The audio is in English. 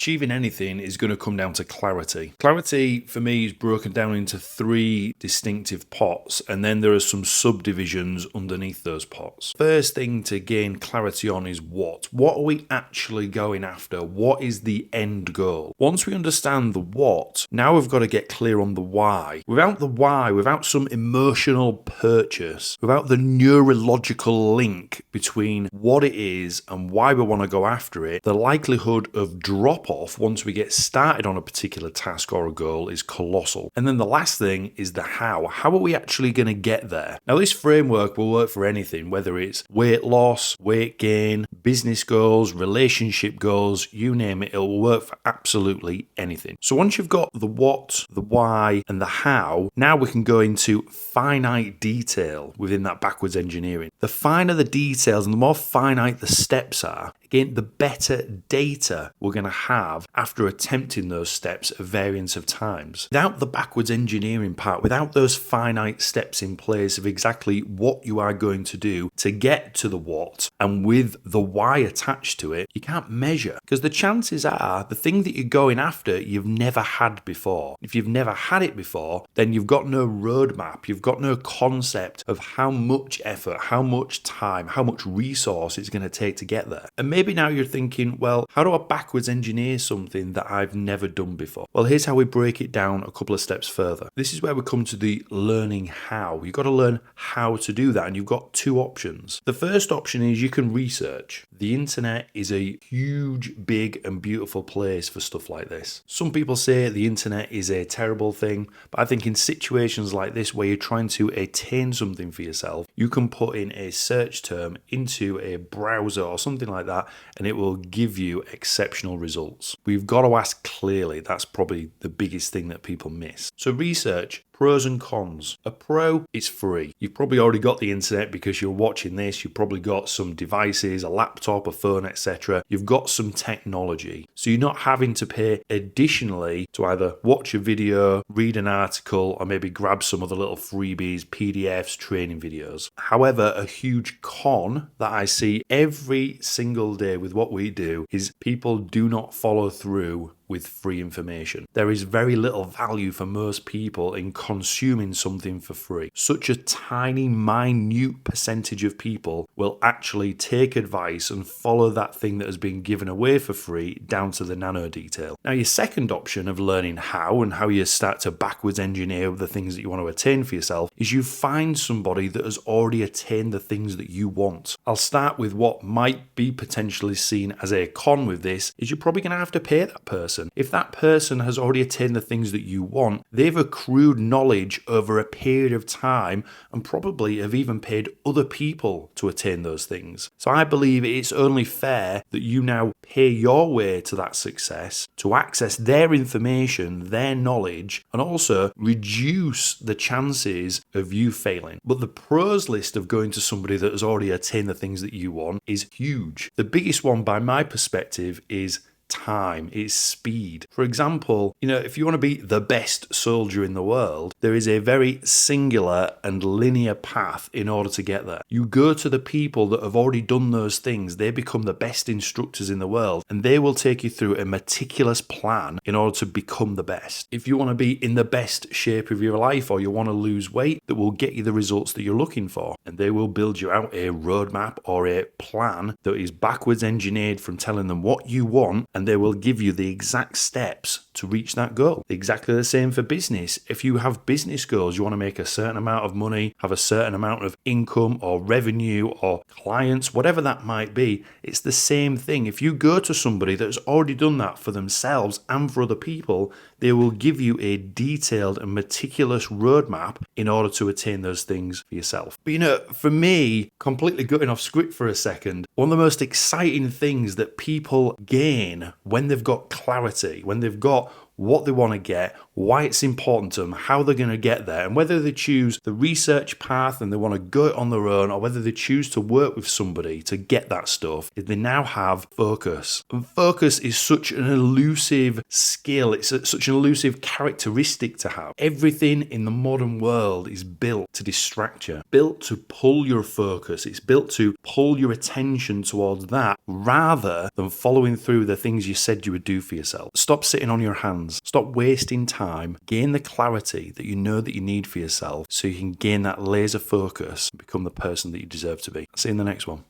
achieving anything is going to come down to clarity. Clarity for me is broken down into 3 distinctive pots, and then there are some subdivisions underneath those pots. First thing to gain clarity on is what. What are we actually going after? What is the end goal? Once we understand the what, now we've got to get clear on the why. Without the why, without some emotional purchase, without the neurological link between what it is and why we want to go after it, the likelihood of drop off once we get started on a particular task or a goal is colossal. And then the last thing is the how. How are we actually going to get there? Now, this framework will work for anything, whether it's weight loss, weight gain, business goals, relationship goals, you name it, it will work for absolutely anything. So once you've got the what, the why, and the how, now we can go into finite detail within that backwards engineering. The finer the details and the more finite the steps are, again, the better data we're going to have after attempting those steps a variance of times. Without the backwards engineering part, without those finite steps in place of exactly what you are going to do to get to the what, and with the why attached to it, you can't measure. Because the chances are the thing that you're going after, you've never had before. If you've never had it before, then you've got no roadmap, you've got no concept of how much effort, how much time, how much resource it's going to take to get there. And maybe now you're thinking, well, how do I backwards engineer something that I've never done before? Well, here's how we break it down a couple of steps further. This is where we come to the learning how. You've got to learn how to do that, and you've got 2 options. The first option is you can research. The internet is a huge, big, and beautiful place for stuff like this. Some people say the internet is a terrible thing, but I think in situations like this where you're trying to attain something for yourself, you can put in a search term into a browser or something like that, and it will give you exceptional results. We've got to ask clearly. That's probably the biggest thing that people miss. So research. Pros and cons. A pro, it's free. You've probably already got the internet because you're watching this. You've probably got some devices, a laptop, a phone, etc. You've got some technology. So you're not having to pay additionally to either watch a video, read an article, or maybe grab some other little freebies, PDFs, training videos. However, a huge con that I see every single day with what we do is people do not follow through with free information. There is very little value for most people in consuming something for free. Such a tiny, minute percentage of people will actually take advice and follow that thing that has been given away for free down to the nano detail. Now, your second option of learning how and how you start to backwards engineer the things that you want to attain for yourself is you find somebody that has already attained the things that you want. I'll start with what might be potentially seen as a con with this, is you're probably going to have to pay that person. If that person has already attained the things that you want, they've accrued knowledge over a period of time and probably have even paid other people to attain those things. So I believe it's only fair that you now pay your way to that success to access their information, their knowledge, and also reduce the chances of you failing. But the pros list of going to somebody that has already attained the things that you want is huge. The biggest one by my perspective is time, it's speed. For example, if you want to be the best soldier in the world, there is a very singular and linear path in order to get there. You go to the people that have already done those things, they become the best instructors in the world, and they will take you through a meticulous plan in order to become the best. If you want to be in the best shape of your life, or you want to lose weight, that will get you the results that you're looking for, and they will build you out a roadmap or a plan that is backwards engineered from telling them what you want, and they will give you the exact steps to reach that goal. Exactly the same for business. If you have business goals, you want to make a certain amount of money, have a certain amount of income or revenue or clients, whatever that might be, it's the same thing. If you go to somebody that has already done that for themselves and for other people, they will give you a detailed and meticulous roadmap in order to attain those things for yourself. But for me, completely going off script for a second, one of the most exciting things that people gain when they've got clarity, when they've got what they want to get, why it's important to them, how they're going to get there, and whether they choose the research path and they want to go it on their own, or whether they choose to work with somebody to get that stuff, is they now have focus. And focus is such an elusive skill. It's such an elusive characteristic to have. Everything in the modern world is built to distract you, built to pull your focus. It's built to pull your attention towards that rather than following through the things you said you would do for yourself. Stop sitting on your hands. Stop wasting time. Gain the clarity that you know that you need for yourself so you can gain that laser focus and become the person that you deserve to be. See you in the next one.